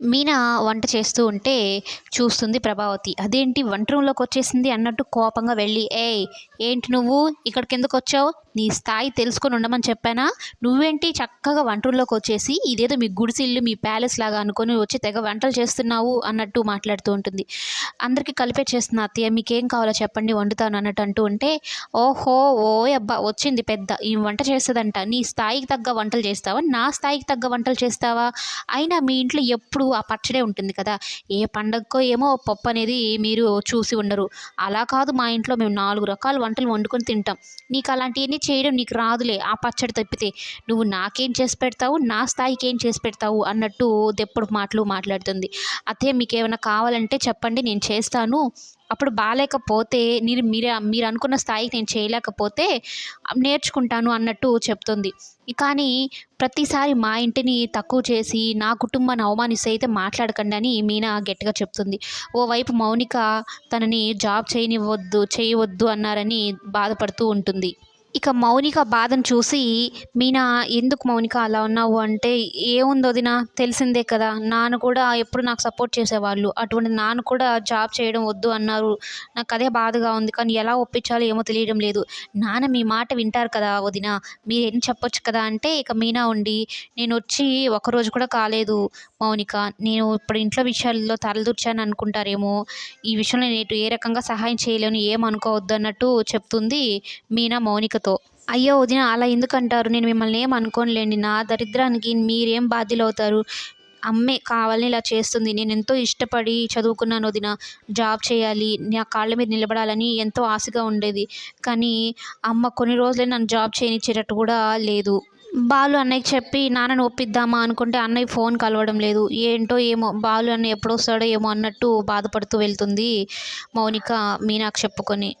మీనా వంట చేస్తూ ఉంటే చూస్తుంది ప్రభావతి. అదేంటి వంట రూమ్‌లోకొచ్చేసింది అన్నట్టు కోపంగా వెళ్ళి, "ఏయ్! ఏంటి నువ్వు ఇక్కడికెందుకొచ్చావు? నీ స్థాయి తెలుసుకొని ఉండమని చెప్పానా? నువ్వేంటి చక్కగా వంట రూమ్‌లోకొచ్చేసి ఇదేదో మీ గుడిసిల్లు, మీ ప్యాలెస్ లాగా అనుకోని వచ్చి తెగ వంటలు చేస్తున్నావు" అన్నట్టు మాట్లాడుతూ ఉంటుంది. "అందరికీ కలిపే చేస్తున్నా అత్తయ్య. మీకేం కావాలో చెప్పండి వండుతాను" అన్నట్టు అంటూ ఉంటే, "ఓహో! ఓయబ్బా! వచ్చింది పెద్ద. ఈమె వంట చేస్తదంట. నీ స్థాయికి తగ్గ వంటలు చేస్తావా? నా స్థాయికి తగ్గ వంటలు చేస్తావా? అయినా మీ ఇంట్లో ఎప్పుడు ఆ పచ్చడే ఉంటుంది కదా! ఏ పండగకో ఏమో పప్పనేది మీరు చూసి ఉండరు. అలా కాదు మా ఇంట్లో మేము 4 రకాల వంటలు వండుకొని తింటాం. నీకలాంటియన్నీ చేయడం నీకు రాదులే ఆ పచ్చడి తప్పితే. నువ్వు నాకేం చేసి పెడతావు? నా స్థాయికేం చేసి పెడతావు?" అన్నట్టు దెప్పుడు మాటలు మాట్లాడుతుంది. "అత్తయ్య మీకేమన్నా కావాలంటే చెప్పండి నేను చేస్తాను. అప్పుడు బాలేకపోతే మీరనుకున్న స్థాయికి నేను చేయలేకపోతే నేర్చుకుంటాను" అన్నట్టు చెప్తుంది. కానీ ప్రతిసారి మా ఇంటిని తక్కువ చేసి, నా కుటుంబాన్ని అవమానిస్తే అయితే మాట్లాడకండి అని మీనా గట్టిగా చెప్తుంది. ఓవైపు మౌనిక తనని జాబ్ చేయవద్దు అన్నారని బాధపడుతూ ఉంటుంది. ఇక మౌనిక బాధను చూసి మీనా, "ఎందుకు మౌనిక అలా ఉన్నావు" అంటే, "ఏముంది వదిన తెలిసిందే కదా! నాన్న కూడా ఎప్పుడు నాకు సపోర్ట్ చేసేవాళ్ళు. అటువంటి నాన్న కూడా జాబ్ చేయడం వద్దు అన్నారు. నాకదే బాధగా ఉంది. కానీ ఎలా ఒప్పించాలో ఏమో తెలియడం లేదు. నాన్న మీ మాట వింటారు కదా వదిన! మీరేం చెప్పొచ్చు కదా" అంటే ఇక మీనా ఉండి, "నేనొచ్చి ఒకరోజు కూడా కాలేదు మౌనిక. నేను ఇప్పుడు ఇంట్లో విషయాల్లో తలదూర్చాను అనుకుంటారేమో. ఈ విషయంలో నేను ఏ రకంగా సహాయం చేయలేను. ఏమనుకోవద్దు" అన్నట్టు చెప్తుంది మీనా మౌనికతో. "అయ్యో వదిన అలా ఎందుకంటారు? నేను మిమ్మల్ని ఏమి అనుకోనులేండి. నా దరిద్రానికి మీరేం బాధ్యులవుతారు? అమ్మే కావాలని ఇలా చేస్తుంది. నేనెంతో ఇష్టపడి చదువుకున్నాను వదిన. జాబ్ చేయాలి, నా కాళ్ళ మీద నిలబడాలని ఎంతో ఆశగా ఉండేది. కానీ అమ్మ కొన్ని రోజులే నన్ను జాబ్ చేయనిచ్చేటట్టు కూడా లేదు. బాలు అన్నయ్యకి చెప్పి నాన్నని ఒప్పిద్దామా అనుకుంటే అన్నయ్య ఫోన్ కలవడం లేదు. ఏంటో ఏమో బాలు అన్నయ్య ఎప్పుడొస్తాడో ఏమో" అన్నట్టు బాధపడుతూ వెళ్తుంది మౌనిక మీనాకి చెప్పుకొని.